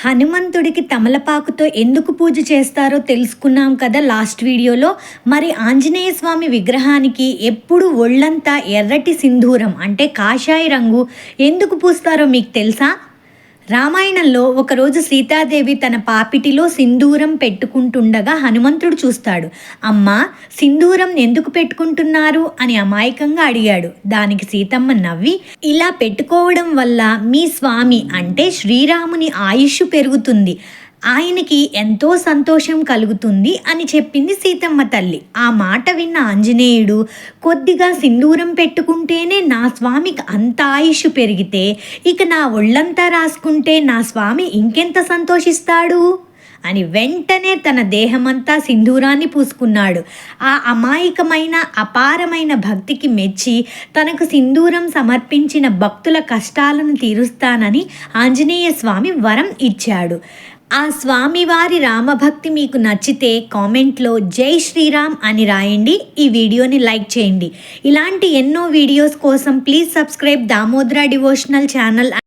హనుమంతుడికి తమలపాకుతో ఎందుకు పూజ చేస్తారో తెలుసుకున్నాం కదా లాస్ట్ వీడియోలో. మరి ఆంజనేయ స్వామి విగ్రహానికి ఎప్పుడు ఒళ్ళంతా ఎర్రటి సింధూరం అంటే కాషాయ రంగు ఎందుకు పూస్తారో మీకు తెలుసా? రామాయణంలో ఒకరోజు సీతాదేవి తన పాపిటిలో సింధూరం పెట్టుకుంటుండగా హనుమంతుడు చూస్తాడు. అమ్మా, సింధూరం ఎందుకు పెట్టుకుంటున్నారు అని అమాయకంగా అడిగాడు. దానికి సీతమ్మ నవ్వి, ఇలా పెట్టుకోవడం వల్ల మీ స్వామి అంటే శ్రీరాముని ఆయుష్ పెరుగుతుంది, ఆయనకి ఎంతో సంతోషం కలుగుతుంది అని చెప్పింది సీతమ్మ తల్లి. ఆ మాట విన్న ఆంజనేయుడు, కొద్దిగా సింధూరం పెట్టుకుంటేనే నా స్వామికి అంత ఆయుష్ పెరిగితే ఇక నా ఒళ్ళంతా రాసుకుంటే నా స్వామి ఇంకెంత సంతోషిస్తాడు అని వెంటనే తన దేహమంతా సింధూరాన్ని పూసుకున్నాడు. ఆ అమాయకమైన అపారమైన భక్తికి మెచ్చి తనకు సింధూరం సమర్పించిన భక్తుల కష్టాలను తీరుస్తానని ఆంజనేయ స్వామి వరం ఇచ్చాడు. ఆ స్వామివారి రామభక్తి మీకు నచ్చితే కామెంట్లో జై శ్రీరామ్ అని రాయండి. ఈ వీడియోని లైక్ చేయండి. ఇలాంటి ఎన్నో వీడియోస్ కోసం please subscribe Damodara devotional channel.